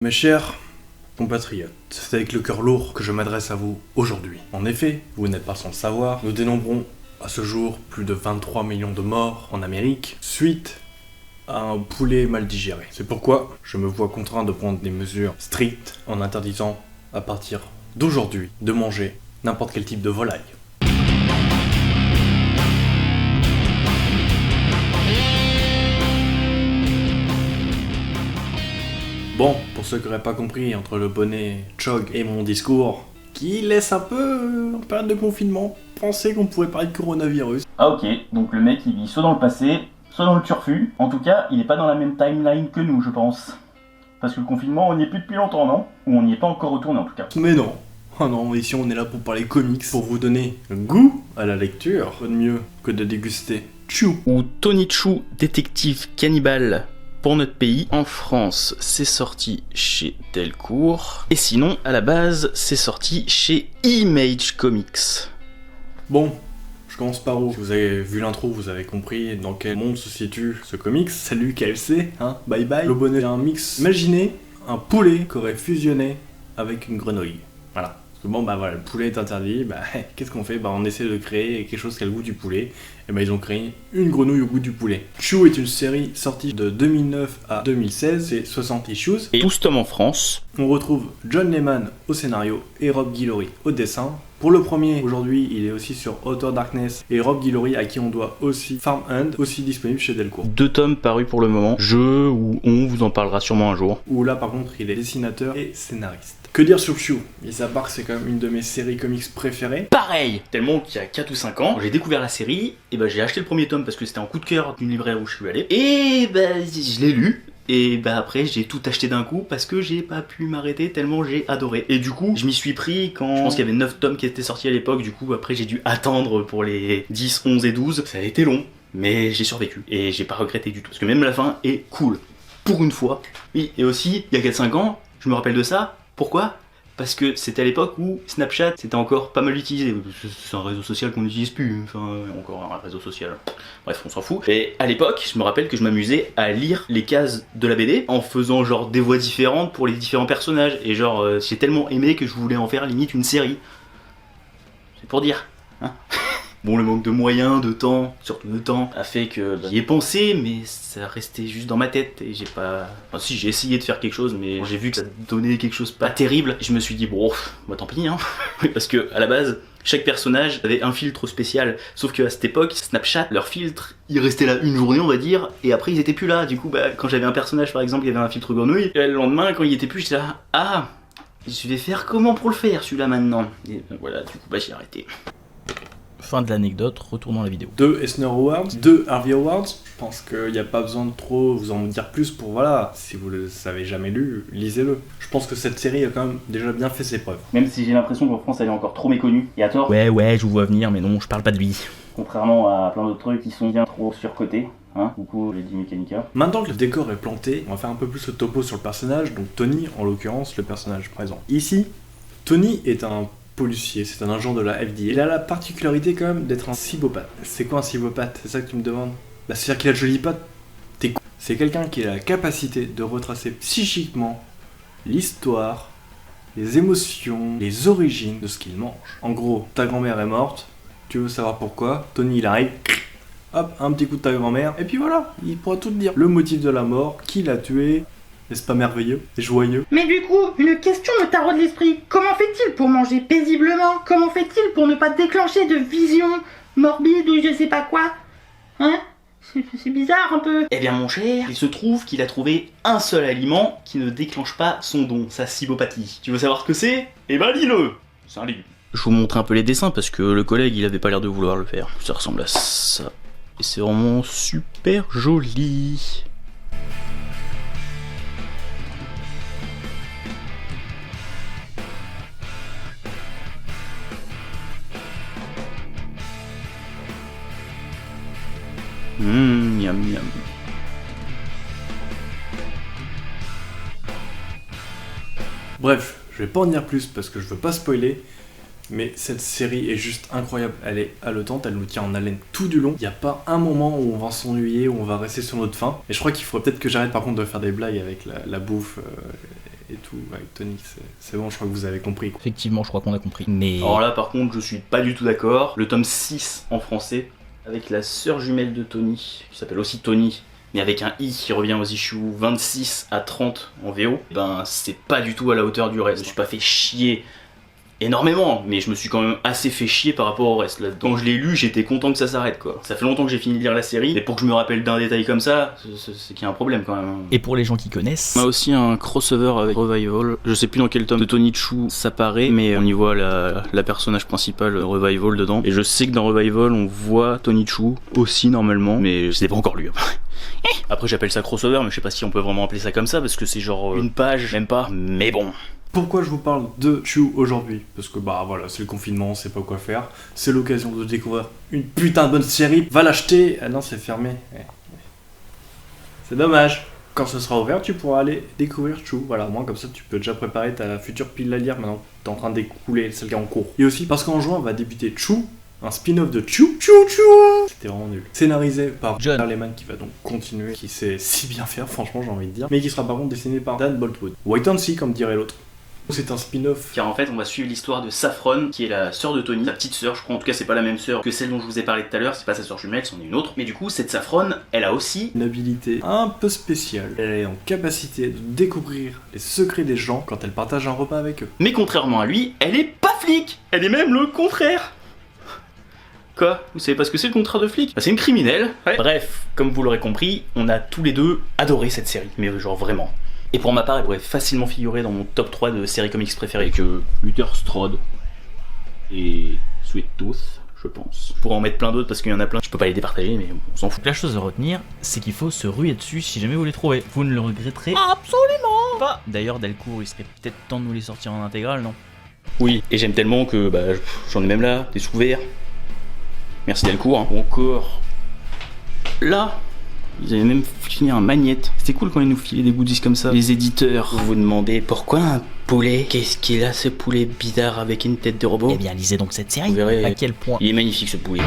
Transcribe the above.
Mes chers compatriotes, c'est avec le cœur lourd que je m'adresse à vous aujourd'hui. En effet, vous n'êtes pas sans le savoir, nous dénombrons à ce jour plus de 23 millions de morts en Amérique suite à un poulet mal digéré. C'est pourquoi je me vois contraint de prendre des mesures strictes en interdisant à partir d'aujourd'hui de manger n'importe quel type de volaille. Bon, pour ceux qui n'auraient pas compris, entre le bonnet Chog et mon discours, qui laisse un peu, en période de confinement, penser qu'on pourrait parler de coronavirus. Ah ok, donc le mec il vit soit dans le passé, soit dans le turfu. En tout cas, il est pas dans la même timeline que nous, je pense. Parce que le confinement, on n'y est plus depuis longtemps, non? Ou on n'y est pas encore retourné en tout cas. Mais non. Oh non, ici on est là pour parler comics, pour vous donner goût à la lecture. Quoi de mieux que de déguster Chou. Ou Tony Chou, détective cannibale pour notre pays. En France, c'est sorti chez Delcourt. Et sinon, à la base, c'est sorti chez Image Comics. Bon, je commence par où? Si vous avez vu l'intro, vous avez compris dans quel monde se situe ce comics. Salut KFC, hein, bye bye. Le bonnet, c'est un mix. Imaginez un poulet qui aurait fusionné avec une grenouille. Voilà. Parce que bon, bah voilà, le poulet est interdit, bah qu'est-ce qu'on fait? Bah on essaie de créer quelque chose qui a le goût du poulet. Et bah ils ont créé une grenouille au goût du poulet. Chou est une série sortie de 2009 à 2016, c'est 60 issues. Et 12 tomes en France. On retrouve John Layman au scénario et Rob Guillory au dessin. Pour le premier, aujourd'hui, il est aussi sur Outer Darkness et Rob Guillory à qui on doit aussi Farmhand, aussi disponible chez Delcourt. 2 tomes parus pour le moment. Je ou on vous en parlera sûrement un jour. Où là par contre il est dessinateur et scénariste. Que dire sur Chou? Mis à part que c'est quand même une de mes séries comics préférées. Pareil. Tellement qu'il y a 4 ou 5 ans, quand j'ai découvert la série, et bah j'ai acheté le premier tome parce que c'était en coup de cœur d'une libraire où je suis allé. Et bah je l'ai lu. Et bah après j'ai tout acheté d'un coup parce que j'ai pas pu m'arrêter tellement j'ai adoré. Et du coup je m'y suis pris quand je pense qu'il y avait 9 tomes qui étaient sortis à l'époque. Du coup après j'ai dû attendre pour les 10, 11 et 12. Ça a été long mais j'ai survécu et j'ai pas regretté du tout. Parce que même la fin est cool. Pour une fois. Oui, et aussi il y a 4-5 ans je me rappelle de ça. Pourquoi? Parce que c'était à l'époque où Snapchat c'était encore pas mal utilisé. C'est un réseau social qu'on n'utilise plus, enfin encore un réseau social. Bref, on s'en fout. Et à l'époque, je me rappelle que je m'amusais à lire les cases de la BD en faisant genre des voix différentes pour les différents personnages. Et genre j'ai tellement aimé que je voulais en faire limite une série. C'est pour dire, hein. Bon, le manque de moyens, de temps, surtout de temps, a fait que j'y ai pensé, mais ça restait juste dans ma tête et j'ai pas... Enfin si, j'ai essayé de faire quelque chose, mais j'ai vu que ça donnait quelque chose pas terrible. Et je me suis dit, bon, bah tant pis, hein. Parce que, à la base, chaque personnage avait un filtre spécial. Sauf qu'à cette époque, Snapchat, leur filtre, il restait là une journée, on va dire, et après ils étaient plus là. Du coup, bah, quand j'avais un personnage, par exemple, qui avait un filtre grenouille, et le lendemain, quand il était plus, j'étais là, ah, je vais faire comment pour le faire, celui-là, maintenant? Et voilà, du coup, bah j'ai arrêté. Fin de l'anecdote, retournons à la vidéo. 2 Eisner Awards, 2 Harvey Awards. Je pense qu'il n'y a pas besoin de trop vous en dire plus pour voilà. Si vous le savez jamais lu, lisez-le. Je pense que cette série a quand même déjà bien fait ses preuves. Même si j'ai l'impression qu'en France elle est encore trop méconnue, et à tort. Ouais, je vous vois venir, mais non, je parle pas de lui. Contrairement à plein d'autres trucs qui sont bien trop surcotés. Hein, coucou, j'ai dit Mechanica. Maintenant que le décor est planté, on va faire un peu plus le topo sur le personnage. Donc Tony, en l'occurrence, le personnage présent ici. Tony est un policier, c'est un agent de la FDA. Il a la particularité quand même d'être un cybopathe. C'est quoi un cybopathe? C'est ça que tu me demandes? Bah c'est-à-dire qu'il a de jolies pattes. T'es con. C'est quelqu'un qui a la capacité de retracer psychiquement l'histoire, les émotions, les origines de ce qu'il mange. En gros, ta grand-mère est morte, tu veux savoir pourquoi, Tony il arrive, hop, un petit coup de ta grand-mère, et puis voilà, il pourra tout te dire. Le motif de la mort, qui l'a tué. N'est-ce pas merveilleux et joyeux? Mais du coup, une question me taraude l'esprit. Comment fait-il pour manger paisiblement? Comment fait-il pour ne pas déclencher de visions morbides ou je sais pas quoi? Hein? C'est bizarre un peu. Eh bien mon cher, il se trouve qu'il a trouvé un seul aliment qui ne déclenche pas son don, sa cybopathie. Tu veux savoir ce que c'est? Eh ben lis-le. C'est un légume. Je vous montre un peu les dessins parce que le collègue il avait pas l'air de vouloir le faire. Ça ressemble à ça. Et c'est vraiment super joli. Miam miam. Bref, je vais pas en dire plus parce que je veux pas spoiler, mais cette série est juste incroyable. Elle est haletante, elle nous tient en haleine tout du long. Il n'y a pas un moment où on va s'ennuyer, où on va rester sur notre faim. Et je crois qu'il faudrait peut-être que j'arrête par contre de faire des blagues avec la bouffe et tout avec Tony. C'est bon, je crois que vous avez compris. Effectivement, je crois qu'on a compris. Mais Alors là, par contre, je suis pas du tout d'accord. Le tome 6 en français, avec la sœur jumelle de Tony, qui s'appelle aussi Tony, mais avec un i qui revient aux issues 26 à 30 en VO, ben c'est pas du tout à la hauteur du reste. Je me suis pas fait chier énormément, mais je me suis quand même assez fait chier par rapport au reste. Là, quand je l'ai lu, j'étais content que ça s'arrête, quoi. Ça fait longtemps que j'ai fini de lire la série, mais pour que je me rappelle d'un détail comme ça, c'est qu'il y a un problème quand même. et pour les gens qui connaissent, On a aussi un crossover avec Revival. Je sais plus dans quel tome de Tony Chou ça paraît, mais on y voit la personnage principale Revival dedans. Et je sais que dans Revival, on voit Tony Chou aussi normalement, mais je l'ai pas encore lu. Après, j'appelle ça crossover, mais je sais pas si on peut vraiment appeler ça comme ça, parce que c'est genre une page, même pas, mais bon. Pourquoi je vous parle de Chew aujourd'hui? Parce que bah voilà, c'est le confinement, on sait pas quoi faire. C'est l'occasion de découvrir une putain de bonne série. Va l'acheter. Ah non, c'est fermé. C'est dommage. Quand ce sera ouvert, tu pourras aller découvrir Chew. Voilà, au moins comme ça, tu peux déjà préparer ta future pile à lire. Maintenant, t'es en train d'écouler celle qui est en cours. Et aussi parce qu'en juin, va débuter Chew, un spin-off de Chew. C'était vraiment nul. Scénarisé par John Lehman, qui va donc continuer, qui sait si bien faire, franchement, j'ai envie de dire. Mais qui sera par contre dessiné par Dan Boltwood. Wait and see, comme dirait l'autre. C'est un spin-off. Car en fait, on va suivre l'histoire de Saffron, qui est la sœur de Tony, sa petite sœur, je crois. En tout cas, c'est pas la même sœur que celle dont je vous ai parlé tout à l'heure, c'est pas sa sœur jumelle, c'en est une autre. Mais du coup, cette Saffron, elle a aussi Une habilité un peu spéciale. Elle est en capacité de découvrir les secrets des gens quand elle partage un repas avec eux. Mais contrairement à lui, elle est pas flic. Elle est même le contraire. Quoi? Vous savez pas ce que c'est le contraire de flic? Bah, c'est une criminelle. Ouais. Bref, comme vous l'aurez compris, on a tous les deux adoré cette série. Mais genre vraiment. Et pour ma part, elle pourrait facilement figurer dans mon top 3 de séries comics préférées. Que Luther Strode et Sweet Tooth, je pense. Je pourrais en mettre plein d'autres parce qu'il y en a plein. Je peux pas les départager, mais on s'en fout. La chose à retenir, c'est qu'il faut se ruer dessus si jamais vous les trouvez. Vous ne le regretterez absolument pas. D'ailleurs, Delcourt, il serait peut-être temps de nous les sortir en intégrale, non? Oui, et j'aime tellement que bah, j'en ai même là, des sous-verts. Merci Delcourt. Hein. Ou encore là. Ils avaient même filé un magnète. C'était cool quand ils nous filaient des goodies comme ça. Les éditeurs, vous vous demandez pourquoi un poulet? Qu'est-ce qu'il a ce poulet bizarre avec une tête de robot? Eh bien, lisez donc cette série. Vous verrez à quel point il est magnifique ce poulet.